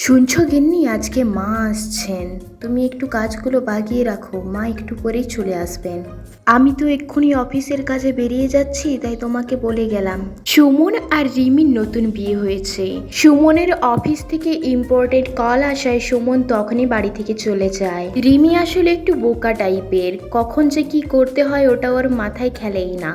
শুনছো গিন্নি, আজকে মা আসছেন। তুমি একটু কাজগুলো বাগিয়ে রাখো, মা একটু পরেই চলে আসবেন। আমি তো এক্ষুনি অফিসের কাজে বেরিয়ে যাচ্ছি, তাই তোমাকে বলে গেলাম। সুমন আর রিমির নতুন বিয়ে হয়েছে। সুমনের অফিস থেকে ইম্পর্টেন্ট কল আসায় সুমন তখনই বাড়ি থেকে চলে যায়। রিমি আসলে একটু বোকা টাইপের, কখন যে কি করতে হয় ওটা ওর মাথায় খেলেই না।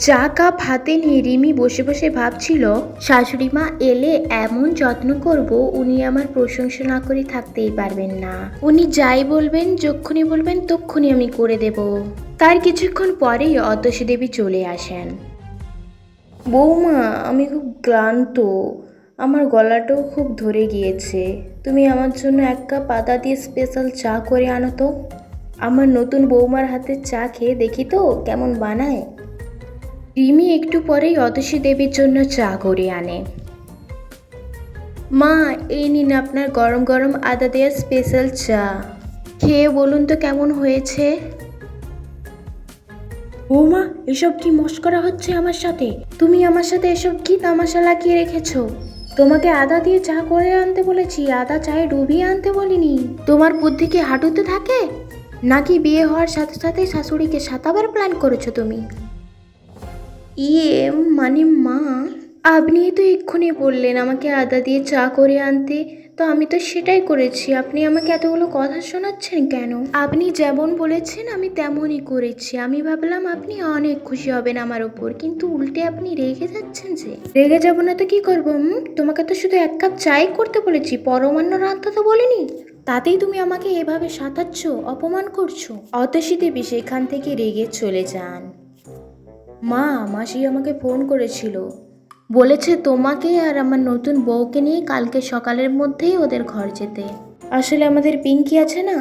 চা কাপ হাতে নিয়ে রিমি বসে বসে ভাবছিল, শাশুড়ি মা এলে এমন যত্ন করব, উনি আমার প্রশংসা না করে থাকতেই পারবেন না। উনি যাই বলবেন, যখনই বলবেন তক্ষুনি আমি করে দেব। তার কিছুক্ষণ পরেই অতসী দেবী চলে আসেন। বৌমা, আমি খুব ক্লান্ত, আমার গলাটাও খুব ধরে গিয়েছে। তুমি আমার জন্য এক কাপ আদা দিয়ে স্পেশাল চা করে আনো তো। আমার নতুন বৌমার হাতের চা খেয়ে দেখি তো কেমন বানায়। রিমি একটু পরেই অতসী দেবীর জন্য চা করে আনে। মা, এই নিন আপনার গরম গরম আদা দেওয়া স্পেশাল চা। খেয়ে বলুন তো কেমন হয়েছে। বৌমা, এসব কি মস্করা হচ্ছে আমার সাথে? তুমি আমার সাথে এসব কি তামাশা লাগিয়ে রেখেছো? তোমাকে আদা দিয়ে চা করে আনতে বলেছি, আদা চায়ে ডুবিয়ে আনতে বলিনি। তোমার বুদ্ধি কি হাঁটুতে থাকে নাকি বিয়ে হওয়ার সাথে সাথে শাশুড়িকে সাতাবার প্ল্যান করেছো তুমি? ইয়ে, মানে মা, আপনি তো এক্ষুনি বললেন আমাকে আদা দিয়ে চা করে আনতে, তো আমি তো সেটাই করেছি। আপনি আমাকে এতগুলো কথা শোনাচ্ছেন কেন? আপনি যেমন বলেছেন আমি তেমনই করেছি। আমি ভাবলাম আপনি অনেক খুশি হবেন আমার ওপর, কিন্তু উল্টে আপনি রেগে যাচ্ছেন যে। রেগে যাব না তো কি করবো? তোমাকে তো শুধু এক কাপ চাই করতে বলেছি, পরমান্ন রাঁধতে তো বলিনি। তাতেই তুমি আমাকে এভাবে সাতাচ্ছ, অপমান করছো। অতসী দেবী সেখান থেকে রেগে চলে যান। মা, মাসি আমাকে ফোন করেছিল, বলেছে তোমাকে আর আমার নতুন বউকে নিয়ে কালকে সকালের মধ্যেই ওদের ঘর যেতে। আসলে আমাদের পিঙ্কি আছে না,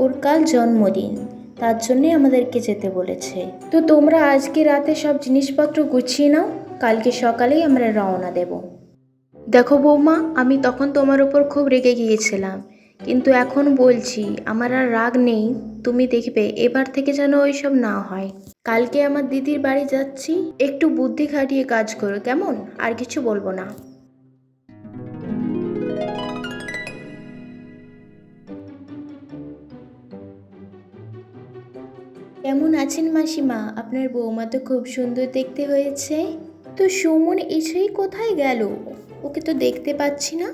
ওর কাল জন্মদিন, তার জন্যে আমাদেরকে যেতে বলেছে। তো তোমরা আজকে রাতে সব জিনিসপত্র গুছিয়ে নাও, কালকে সকালেই আমরা রওনা দেব। দেখো বৌমা, আমি তখন তোমার ওপর খুব রেগে গিয়েছিলাম, কিন্তু এখন বলছি আমার আর রাগ নেই। তুমি দেখবে এবার থেকে যেন ওইসব না হয়। কালকে আমার দিদির বাড়ি যাচ্ছি, একটু বুদ্ধি খাটিয়ে কাজ করো কেমন? আর কিছু বলবো না। কেমন আছেন মাসিমা? আপনার বৌমা তো খুব সুন্দর দেখতে হয়েছে। তো সুমন এসেই কোথায় গেল? ওকে তো দেখতে পাচ্ছি না।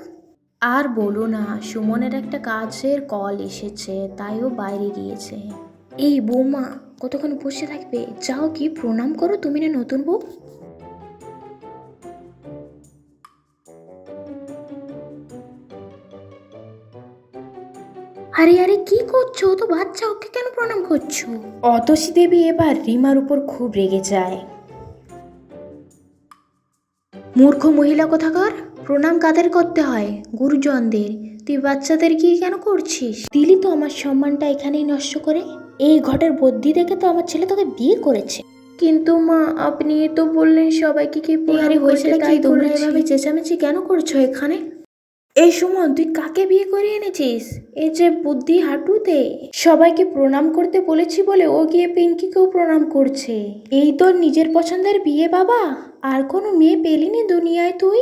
আর বলো না, সুমনের একটা কাজের কল এসেছে, তাই ও বাইরে গিয়েছে। এই বৌমা, কতক্ষণ বসে থাকবে? যাও কি প্রণাম করো, তুমি না নতুন বউ। আরে আরে, কি করছো? ও তো বাচ্চা, ওকে কেন প্রণাম করছো? অতসী দেবী এবার রিমার উপর খুব রেগে যায়। মূর্খ মহিলা কোথাকার! প্রণাম কাদের করতে হয়? গুরুজনদের। তুই বাচ্চাদের কি কেন করছিস? দিলি তো আমার সম্মানটা এখানেই নষ্ট করে। এই ঘটের বুদ্ধি দেখে তো আমার ছেলে তোকে বিয়ে করেছে। কিন্তু মা, আপনি তো বললেন সবাইকে কি প্রণাম করতে, তাই তোমরা এভাবে চেঁচামেচি কেন করছো এখানে? এই সুমন, তুই কাকে বিয়ে করে এনেছিস? এই যে বুদ্ধি হাঁটুতে। সবাইকে প্রণাম করতে বলেছি বলে ও গিয়ে পিঙ্কিকেও প্রণাম করছে। এই তোর নিজের পছন্দের বিয়ে বাবা? আর কোনো মেয়ে পেলিনি দুনিয়ায় তুই?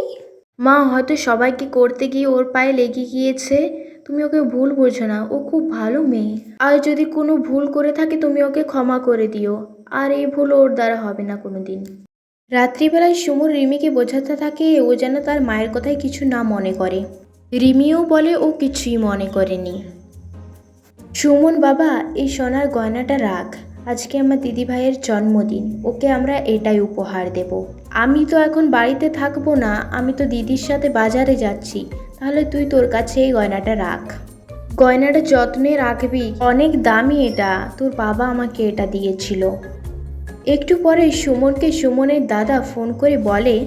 মা, হয়তো সবাইকে করতে গিয়ে ওর পায়ে লেগে গিয়েছে। তুমি ওকে ভুল বোঝো না, ও খুব ভালো মেয়ে। আর যদি কোনো ভুল করে থাকে তুমি ওকে ক্ষমা করে দিও। আর এই ভুল ওর দ্বারা হবে না কোনোদিন। রাত্রিবেলায় সুমন রিমিকে বোঝাতে থাকে ও যেন তার মায়ের কথায় কিছু না মনে করে। রিমিও বলে ও কিছুই মনে করেনি। সুমন বাবা, এই সোনার গয়নাটা রাখ, আজকে আমার দিদি ভাইয়ের জন্মদিন, ওকে আমরা এটাই উপহার দেব। আমি তো এখন বাড়িতে থাকবো না, আমি তো দিদির সাথে বাজারে যাচ্ছি, তাহলে তুই তোর কাছে এই গয়নাটা রাখ। গয়নাটা যত্নে রাখবি, অনেক দামি এটা, তোর বাবা আমাকে এটা দিয়েছিল। একটু পরে সুমনকে সুমনের দাদা ফোন করে বলে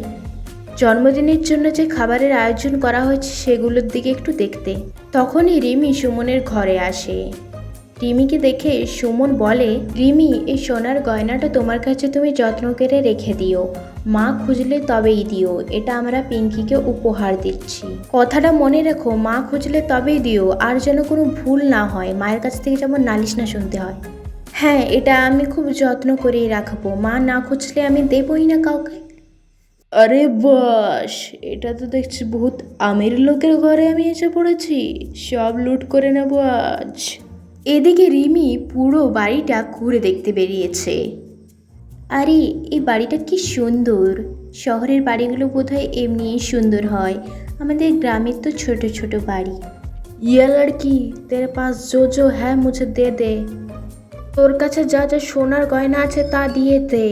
জন্মদিনের জন্য যে খাবারের আয়োজন করা হয়েছে সেগুলোর দিকে একটু দেখতে। তখনই রিমি সুমনের ঘরে আসে। রিমিকে দেখে সুমন বলে, রিমি, এই সোনার গয়নাটা তোমার কাছে তুমি যত্ন করে রেখে দিও, মা খুঁজলে তবেই দিও, এটা আমরা পিঙ্কিকে উপহার দিচ্ছি। কথাটা মনে রেখো, মা খুঁজলে তবেই দিও, আর যেন কোনো ভুল না হয়, মায়ের কাছ থেকে যেমন নালিশ না শুনতে হয়। হ্যাঁ, এটা আমি খুব যত্ন করেই রাখবো, মা না খুঁজলে আমি দেবই না কাউকে। আরে বাস, এটা তো দেখছি বহুত আমির লোকের ঘরে আমি এসে পড়েছি। সব লুট করে নেবো আজ। এদিকে রিমি পুরো বাড়িটা ঘুরে দেখতে বেরিয়েছে। আরে এই বাড়িটা কি সুন্দর। শহরের বাড়িগুলো বোধহয় এমনিই সুন্দর হয়, আমাদের গ্রামের তো ছোট ছোট বাড়ি। ইয়ে লড়কি, তেরে পাস জো হ্যাঁ মুঝে দে দে। তোর কাছে যা যা সোনার গয়না আছে তা দিয়ে দে।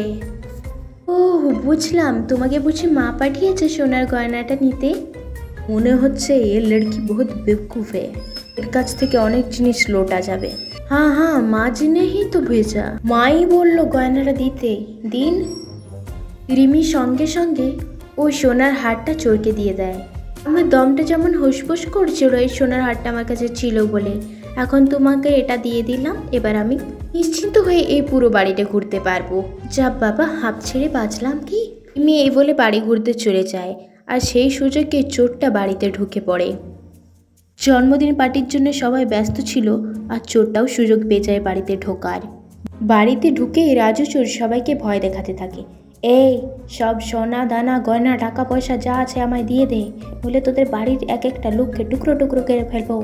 ওহ বুঝলাম, তোমাকে বুঝি মা পাঠিয়েছে সোনার গয়নাটা নিতে। মনে হচ্ছে এ লড়কি বহুত বেवकूफ है, এর কাছ থেকে অনেক জিনিস লোটা যাবে। हाँ हाँ माँ जी ने ही तो भेजा, মাই বললো গয়নাটা দিতে। দিন। রিমি সঙ্গে সঙ্গে ওই সোনার হারটা চোরকে দিয়ে দেয়। আমার দমটা যেমন হুসফুস করছিল এই সোনার হারটা আমার কাছে ছিল বলে। এখন তোমাকে এটা দিয়ে দিলাম, এবার আমি নিশ্চিন্ত হয়ে এই পুরো বাড়িটা ঘুরতে পারবো। যা বাবা, হাঁপ ছেড়ে বাঁচলাম কি। রিমি এই বলে বাড়ি ঘুরতে চলে যায়, আর সেই সুযোগে চোরটা বাড়িতে ঢুকে পড়ে। জন্মদিন পার্টির জন্য সবাই ব্যস্ত ছিল, আর চোরটাও সুযোগ পেয়ে যায় বাড়িতে ঢোকার। বাড়িতে ঢুকে রাজু চোর সবাইকে ভয় দেখাতে থাকে। এই সব সোনা দানা গয়না টাকা পয়সা যা আছে আমায় দিয়ে দে, বলে তোদের বাড়ির এক একটা লোককে টুকরো টুকরো করে ফেলবো।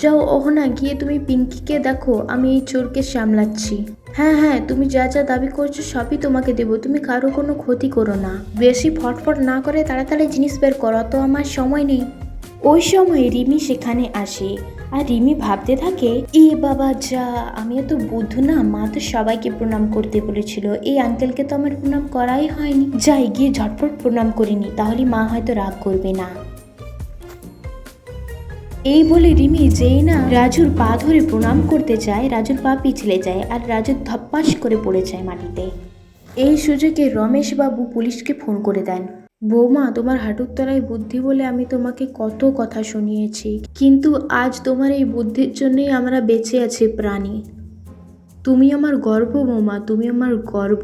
যাও অহনা, গিয়ে তুমি পিঙ্কিকে দেখো, আমি এই চোরকে সামলাচ্ছি। হ্যাঁ হ্যাঁ, তুমি যা যা দাবি করছো সবই তোমাকে দেবো, তুমি কারো কোনো ক্ষতি করো না। বেশি ফটফট না করে তাড়াতাড়ি জিনিস বের করো, তো আমার সময় নেই। ওই সময় রিমি সেখানে আসে, আর রিমি ভাবতে থাকে, এ বাবা যা, আমিও তো বুদ্ধ না, মা তো সবাইকে প্রণাম করতে বলেছিল, এই আঙ্কেলকে তো আমার প্রণাম করাই হয়নি। যাই গিয়ে ঝটপট প্রণাম করিনি, তাহলে মা হয়তো রাগ করবে না। এই বলে রিমি যেই না রাজুর পা ধরে প্রণাম করতে চায়, রাজুর পা পিছলে যায় আর রাজু ধপ্পাস করে পড়ে যায় মাটিতে। এই সুযোগে রমেশ বাবু পুলিশকে ফোন করে দেন। বৌমা, তোমার হাঁটুর তলায় বুদ্ধি বলে আমি তোমাকে কত কথা শুনিয়েছি, কিন্তু আজ তোমার এই বুদ্ধির জন্যই আমরা বেঁচে আছি প্রাণী। তুমি আমার গর্ব বৌমা, তুমি আমার গর্ব।